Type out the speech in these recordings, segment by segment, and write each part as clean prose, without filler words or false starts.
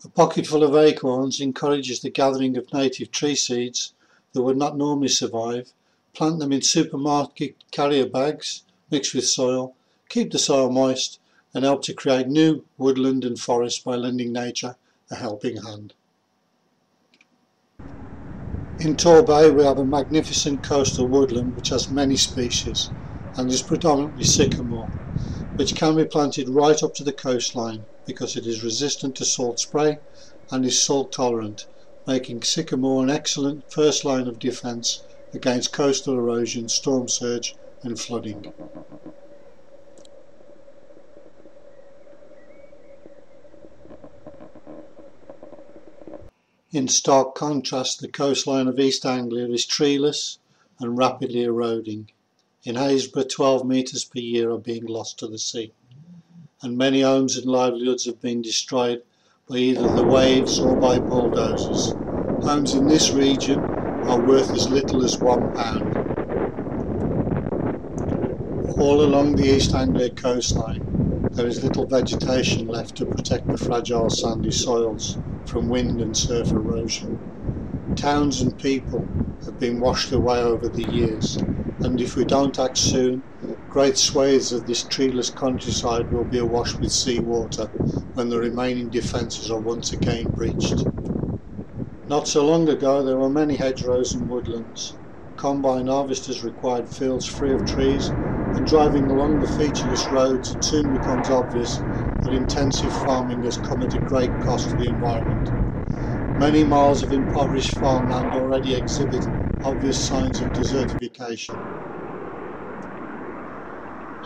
A pocket full of acorns encourages the gathering of native tree seeds that would not normally survive. Plant them in supermarket carrier bags, mix with soil, keep the soil moist, and help to create new woodland and forest by lending nature a helping hand. In Torbay we have a magnificent coastal woodland which has many species and is predominantly sycamore, which can be planted right up to the coastline because it is resistant to salt spray and is salt tolerant, making sycamore an excellent first line of defence against coastal erosion, storm surge and flooding. In stark contrast, the coastline of East Anglia is treeless and rapidly eroding. In Haysborough, 12 metres per year are being lost to the sea, and many homes and livelihoods have been destroyed by either the waves or by bulldozers. Homes in this region are worth as little as £1. All along the East Anglia coastline there is little vegetation left to protect the fragile sandy soils from wind and surf erosion. Towns and people have been washed away over the years, and if we don't act soon, great swathes of this treeless countryside will be awash with seawater when the remaining defences are once again breached. Not so long ago there were many hedgerows and woodlands. Combine harvesters required fields free of trees, and driving along the featureless roads it soon becomes obvious that intensive farming has come at a great cost to the environment. Many miles of impoverished farmland already exhibit obvious signs of desertification.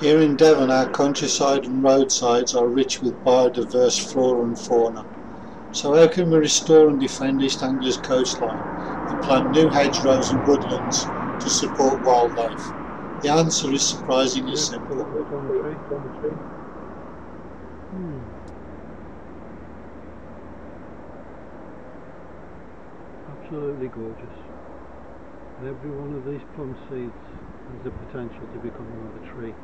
Here in Devon our countryside and roadsides are rich with biodiverse flora and fauna. So how can we restore and defend East Anglia's coastline and plant new hedgerows and woodlands to support wildlife? The answer is surprisingly simple. Absolutely gorgeous. And every one of these plum seeds has the potential to become another tree.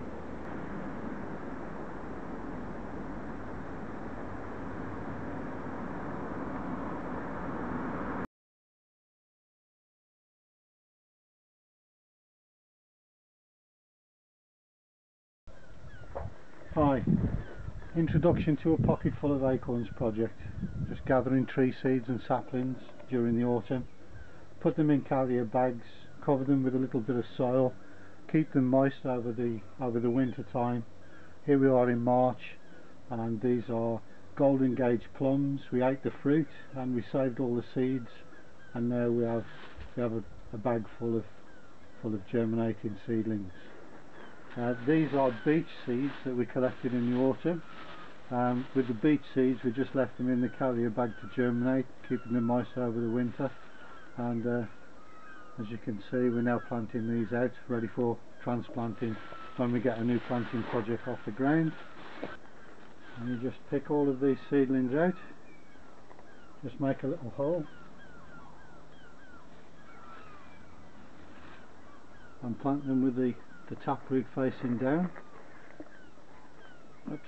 Hi, introduction to a pocket full of acorns project. Just gathering tree seeds and saplings during the autumn, put them in carrier bags, cover them with a little bit of soil, keep them moist over the winter time. Here we are in March, and these are golden gauge plums. We ate the fruit and we saved all the seeds, and now we have a bag full of germinating seedlings. These are beech seeds that we collected in the autumn. With the beech seeds we just left them in the carrier bag to germinate, keeping them moist over the winter, and as you can see we're now planting these out, ready for transplanting when we get a new planting project off the ground. And you just pick all of these seedlings out, just make a little hole and plant them with the taproot facing down. Oops.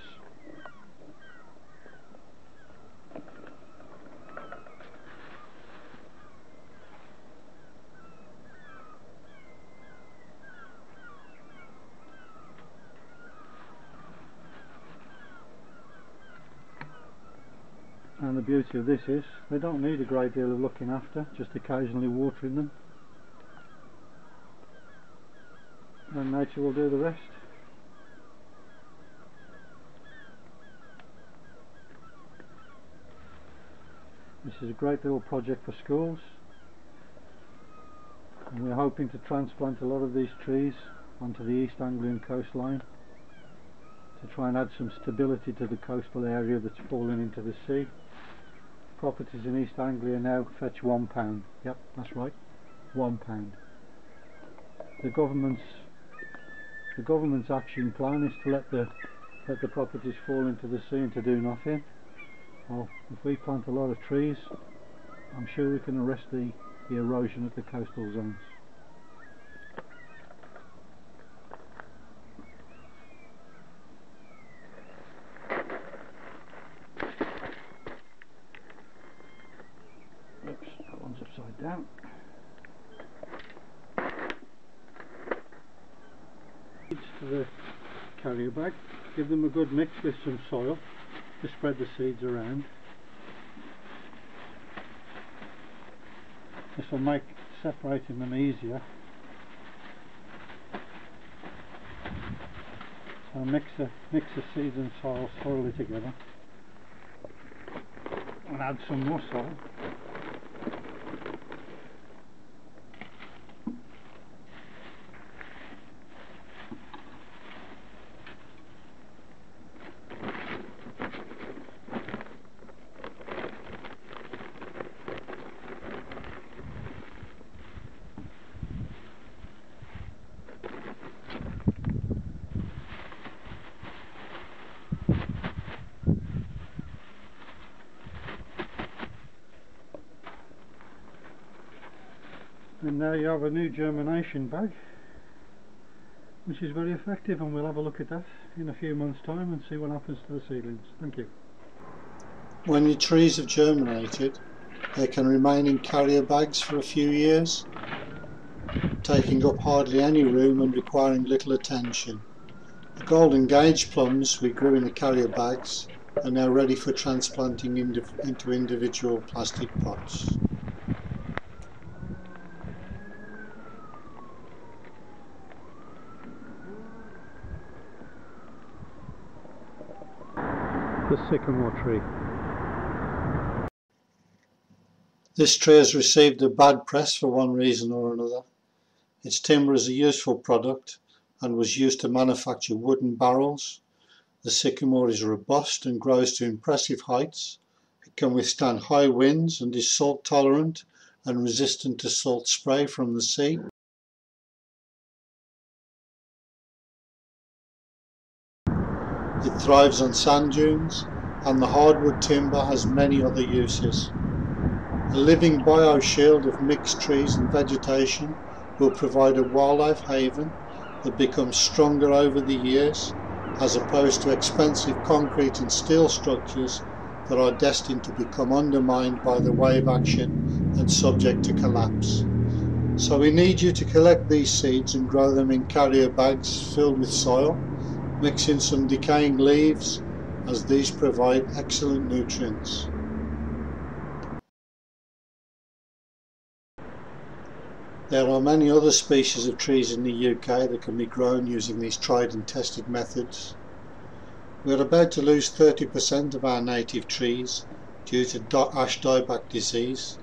And the beauty of this is they don't need a great deal of looking after, just occasionally watering them, and nature will do the rest. This is a great little project for schools, and we're hoping to transplant a lot of these trees onto the East Anglian coastline to try and add some stability to the coastal area that's fallen into the sea. Properties in East Anglia now fetch £1. Yep, that's right, £1. The government's action plan is to let the properties fall into the sea and to do nothing. Well, if we plant a lot of trees, I'm sure we can arrest the erosion at the coastal zones. down. To the carrier bag, give them a good mix with some soil to spread the seeds around. This will make separating them easier. So mix the seeds and soil thoroughly together and add some more soil. And now you have a new germination bag, which is very effective, and we'll have a look at that in a few months' time and see what happens to the seedlings. Thank you. When your trees have germinated, they can remain in carrier bags for a few years, taking up hardly any room and requiring little attention. The golden gauge plums we grew in the carrier bags are now ready for transplanting into individual plastic pots. The sycamore tree. This tree has received a bad press for one reason or another. Its timber is a useful product and was used to manufacture wooden barrels. The sycamore is robust and grows to impressive heights. It can withstand high winds and is salt tolerant and resistant to salt spray from the sea. It thrives on sand dunes, and the hardwood timber has many other uses. A living bioshield of mixed trees and vegetation will provide a wildlife haven that becomes stronger over the years, as opposed to expensive concrete and steel structures that are destined to become undermined by the wave action and subject to collapse. So we need you to collect these seeds and grow them in carrier bags filled with soil. Mix in some decaying leaves, as these provide excellent nutrients. There are many other species of trees in the UK that can be grown using these tried and tested methods. We are about to lose 30% of our native trees due to ash dieback disease.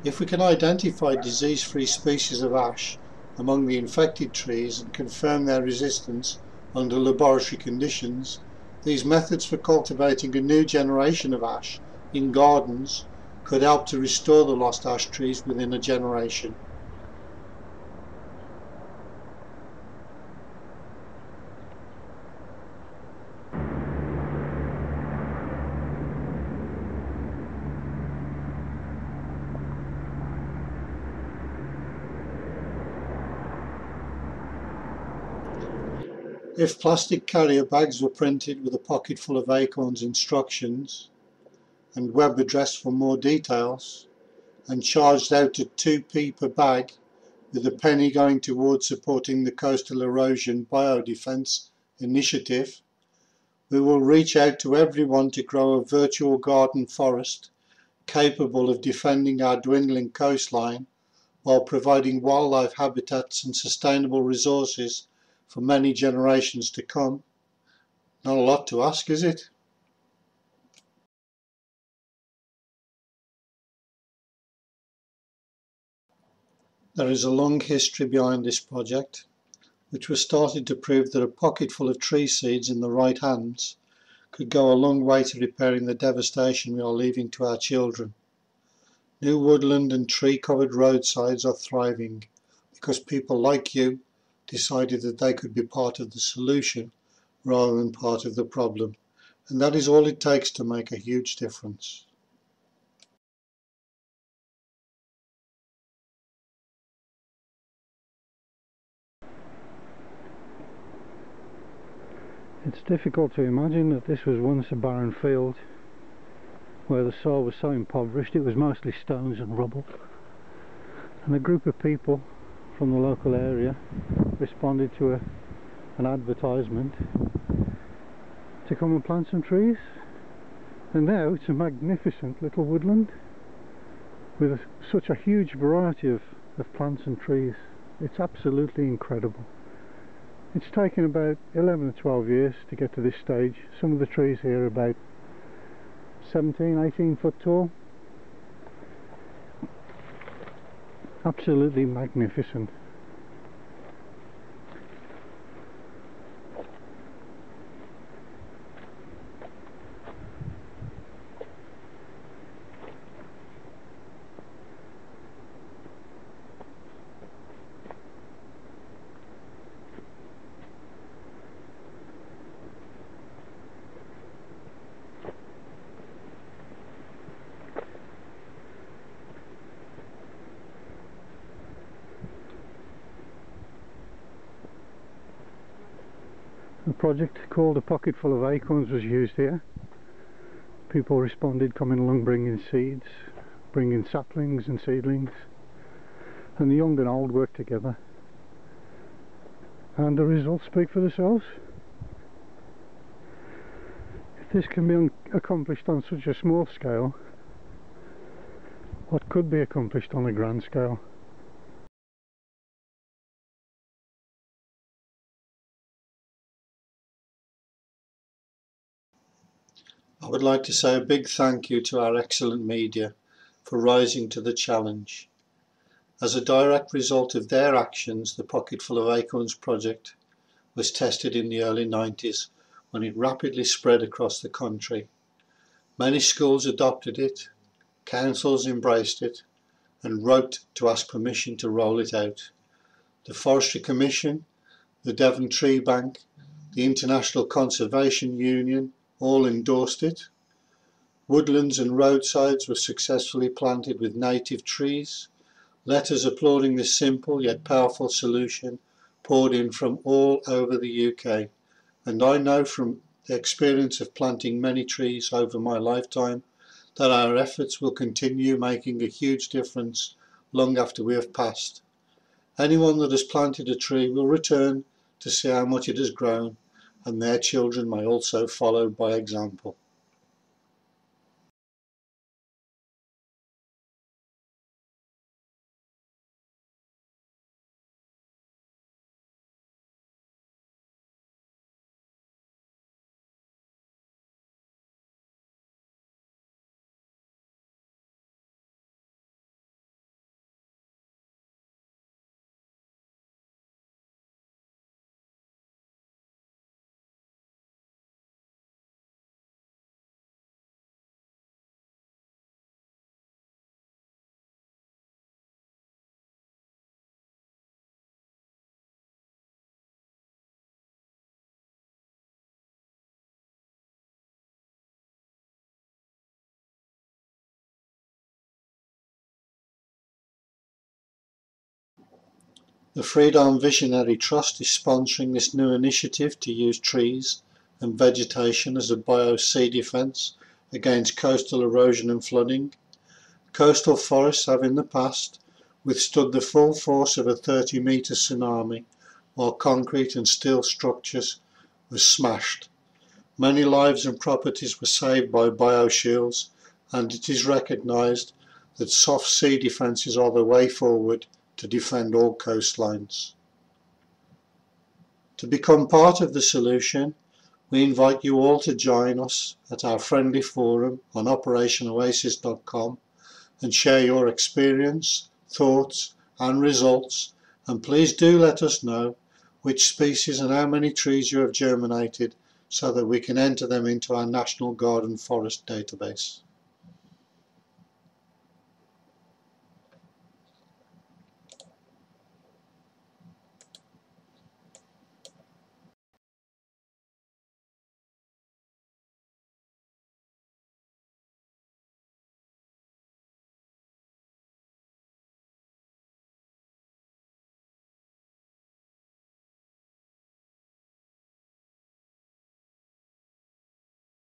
If we can identify disease-free species of ash among the infected trees and confirm their resistance under laboratory conditions, these methods for cultivating a new generation of ash in gardens could help to restore the lost ash trees within a generation. If plastic carrier bags were printed with a pocket full of acorns instructions and web addressed for more details and charged out at 2p per bag, with a penny going towards supporting the Coastal Erosion Biodefence Initiative, we will reach out to everyone to grow a virtual garden forest capable of defending our dwindling coastline while providing wildlife habitats and sustainable resources for many generations to come. Not a lot to ask, is it? There is a long history behind this project, which was started to prove that a pocket full of tree seeds in the right hands could go a long way to repairing the devastation we are leaving to our children. New woodland and tree-covered roadsides are thriving because people like you decided that they could be part of the solution rather than part of the problem, and that is all it takes to make a huge difference. It's difficult to imagine that this was once a barren field where the soil was so impoverished it was mostly stones and rubble. And a group of people from the local area responded to an advertisement to come and plant some trees, and now it's a magnificent little woodland with such a huge variety of plants and trees. It's absolutely incredible. It's taken about 11 or 12 years to get to this stage. Some of the trees here are about 17-18 foot tall. Absolutely magnificent. A project called A Pocket Full of Acorns was used here. People responded, coming along bringing seeds, bringing saplings and seedlings, and the young and old worked together, and the results speak for themselves. If this can be accomplished on such a small scale, what could be accomplished on a grand scale? I would like to say a big thank you to our excellent media for rising to the challenge. As a direct result of their actions, the Pocket Full of Acorns project was tested in the early 90s when it rapidly spread across the country. Many schools adopted it, councils embraced it, and wrote to ask permission to roll it out. The Forestry Commission, the Devon Tree Bank, the International Conservation Union all endorsed it. Woodlands and roadsides were successfully planted with native trees. Letters applauding this simple yet powerful solution poured in from all over the UK, and I know from the experience of planting many trees over my lifetime that our efforts will continue making a huge difference long after we have passed. Anyone that has planted a tree will return to see how much it has grown, and their children may also follow by example. The Freedom Visionary Trust is sponsoring this new initiative to use trees and vegetation as a bio-sea defence against coastal erosion and flooding. Coastal forests have in the past withstood the full force of a 30-metre tsunami, while concrete and steel structures were smashed. Many lives and properties were saved by bioshields, and it is recognised that soft sea defences are the way forward to defend all coastlines. To become part of the solution, we invite you all to join us at our friendly forum on operationoasis.com and share your experience, thoughts and results, and please do let us know which species and how many trees you have germinated so that we can enter them into our National Garden Forest database.